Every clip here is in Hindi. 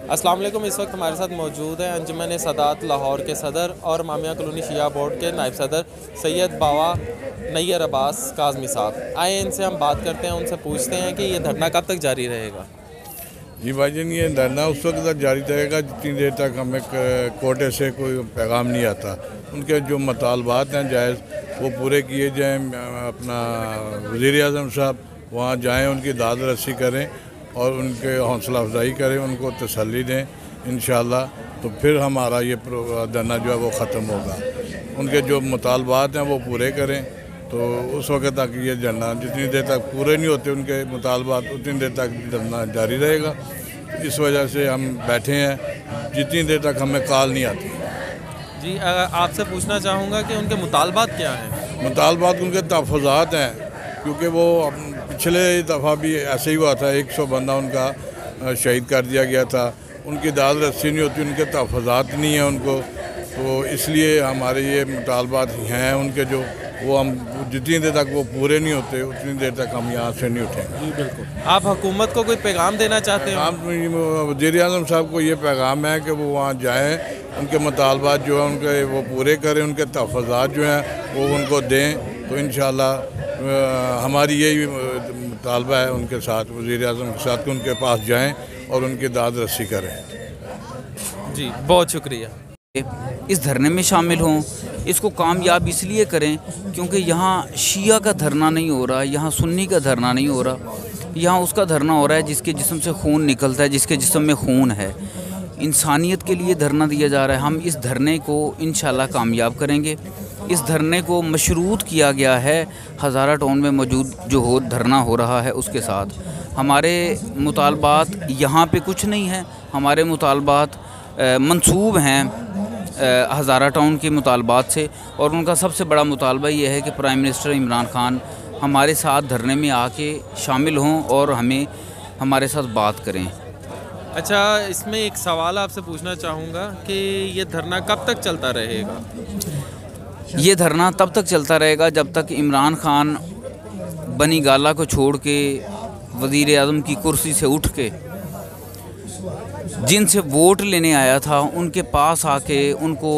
अस्सलाम वालेकुम। इस वक्त हमारे साथ मौजूद हैं अंजुमन सादात लाहौर के सदर और मामिया कॉलोनी शिया बोर्ड के नायब सदर सैयद बावा नैयर अब्बास काज़मी साहब। आए इनसे हम बात करते हैं, उनसे पूछते हैं कि ये धरना कब तक जारी रहेगा। जी भाईजान, ये धरना उस वक्त तक जारी रहेगा जितनी देर तक हमें कोर्टे से कोई पैगाम नहीं आता। उनके जो मुतालबात हैं जायज़ वो पूरे किए जाएँ। अपना वज़ीर आज़म साहब वहाँ जाएँ, उनकी दाद रसी करें और उनके हौसला अफजाई करें, उनको तसल्ली दें। इंशाअल्लाह तो फिर हमारा ये धरना जो है वो ख़त्म होगा। उनके जो मुतालबात हैं वो पूरे करें, तो उस वक्त तक ये धरना जितनी देर तक पूरे नहीं होते उनके मुतालबात उतनी देर तक धरना जारी रहेगा। इस वजह से हम बैठे हैं जितनी देर तक हमें कॉल नहीं आती। जी, आपसे पूछना चाहूँगा कि उनके मुतालबात क्या हैं। मुतालबात उनके तहफ़्फ़ुज़ात हैं, क्योंकि वो पिछले दफ़ा भी ऐसे ही हुआ था, 100 बंदा उनका शहीद कर दिया गया था। उनकी दाद रस्सी नहीं होती, उनके तहफ़्फ़ुज़ात नहीं हैं उनको, तो इसलिए हमारे ये मुतालबात हैं उनके जो वो हम जितनी देर तक वो पूरे नहीं होते उतनी देर तक हम यहाँ से नहीं उठेंगे। जी बिल्कुल। आप हुकूमत को कोई पैगाम देना चाहते हैं? वज़ीर आज़म साहब को ये पैगाम है कि वो वहाँ जाएँ, उनके मुतालबात जो है उनके वो पूरे करें, उनके तहफ़्फ़ुज़ात जो हैं वो उनको दें। तो इंशाअल्लाह हमारी यही मुतालबा है उनके साथ, वज़ीर आज़म के साथ, कि उनके पास जाएँ और उनकी दाद रसी करें। जी बहुत शुक्रिया। इस धरने में शामिल हों, इसको कामयाब इसलिए करें क्योंकि यहाँ शिया का धरना नहीं हो रहा, यहाँ सुन्नी का धरना नहीं हो रहा, यहाँ उसका धरना हो रहा है जिसके जिस्म से खून निकलता है, जिसके जिस्म में खून है। इंसानियत के लिए धरना दिया जा रहा है। हम इस धरने को इंशाल्लाह कामयाब करेंगे। इस धरने को मशरूत किया गया है हज़ारा टाउन में मौजूद जो धरना हो रहा है उसके साथ। हमारे मुतालबात यहाँ पे कुछ नहीं है, हमारे मुतालबात मंसूब हैं हज़ारा टाउन के मुतालबात से, और उनका सबसे बड़ा मुतालबा ये है कि प्राइम मिनिस्टर इमरान खान हमारे साथ धरने में आके शामिल हों और हमें हमारे साथ बात करें। अच्छा, इसमें एक सवाल आपसे पूछना चाहूँगा कि ये धरना कब तक चलता रहेगा? ये धरना तब तक चलता रहेगा जब तक इमरान खान बनी गाला को छोड़ के वज़ीर आज़म की कुर्सी से उठ के जिनसे वोट लेने आया था उनके पास आके उनको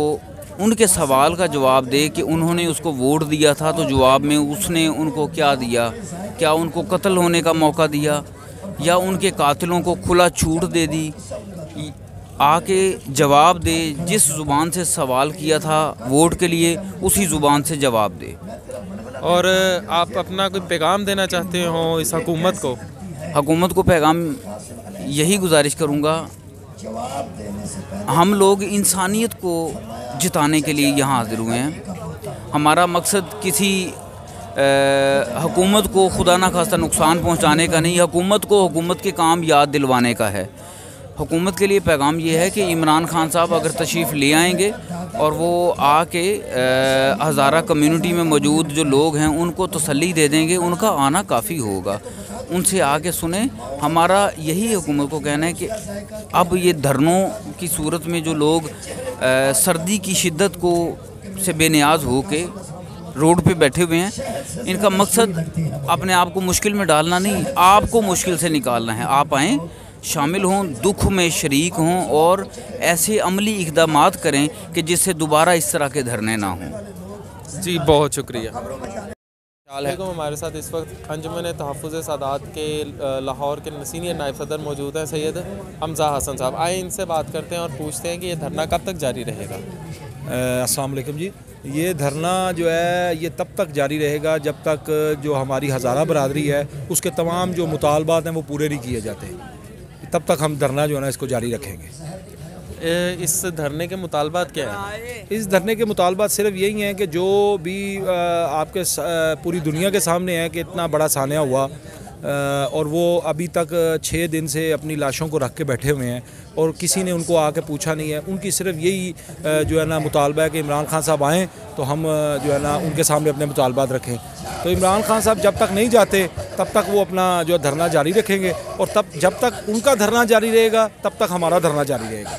उनके सवाल का जवाब दे कि उन्होंने उसको वोट दिया था तो जवाब में उसने उनको क्या दिया। क्या उनको कत्ल होने का मौका दिया या उनके कातिलों को खुला छूट दे दी? आके जवाब दे, जिस ज़ुबान से सवाल किया था वोट के लिए उसी ज़ुबान से जवाब दे। और आप अपना कोई पैगाम देना चाहते हो इस हुकूमत को? हुकूमत को पैगाम यही गुजारिश करूँगा, हम लोग इंसानियत को जिताने के लिए यहाँ हाज़िर हुए हैं। हमारा मकसद किसी हुकूमत को खुदा न खास्ता नुकसान पहुँचाने का नहीं, हुकूमत को हुकूमत के काम याद दिलवाने का है। हुकूमत के लिए पैगाम ये है कि इमरान खान साहब अगर तशरीफ़ ले आएंगे और वो आके हज़ारा कम्युनिटी में मौजूद जो लोग हैं उनको तसल्ली दे देंगे, उनका आना काफ़ी होगा। उनसे आके सुने। हमारा यही हुकूमत को कहना है कि अब ये धरनों की सूरत में जो लोग सर्दी की शिद्दत को से बेनियाज हो के रोड पे बैठे हुए हैं, इनका मकसद अपने आप को मुश्किल में डालना नहीं, आपको मुश्किल से निकालना है। आप आएँ, शामिल हों, दुख में शरीक हों और ऐसे अमली इक़दामात करें कि जिससे दोबारा इस तरह के धरने ना हों। जी बहुत शुक्रिया। हमारे साथ इस वक्त अंजुमन तहफ़्फ़ुज़ सादात के लाहौर के सीनियर नायब सदर मौजूद हैं सैयद हमज़ा हसन साहब। आए इनसे बात करते हैं और पूछते हैं कि ये धरना कब तक जारी रहेगा। अस्सलाम वालेकुम जी। ये धरना जो है ये तब तक जारी रहेगा जब तक जो हमारी हज़ारा बरादरी है उसके तमाम जो मुतालबात हैं वो पूरे नहीं किए जाते, तब तक हम धरना जो है ना इसको जारी रखेंगे। इस धरने के मुतालबात क्या है? इस धरने के मुतालबात सिर्फ यही हैं कि जो भी आपके पूरी दुनिया के सामने है कि इतना बड़ा सानिया हुआ और वो अभी तक 6 दिन से अपनी लाशों को रख के बैठे हुए हैं और किसी ने उनको आके पूछा नहीं है। उनकी सिर्फ यही जो है ना मुतालबा है कि इमरान खान साहब आएँ तो हम जो है ना उनके सामने अपने मुतालबात रखें। तो इमरान खान साहब जब तक नहीं जाते तब तक वो अपना जो धरना जारी रखेंगे और तब जब तक उनका धरना जारी रहेगा तब तक हमारा धरना जारी रहेगा।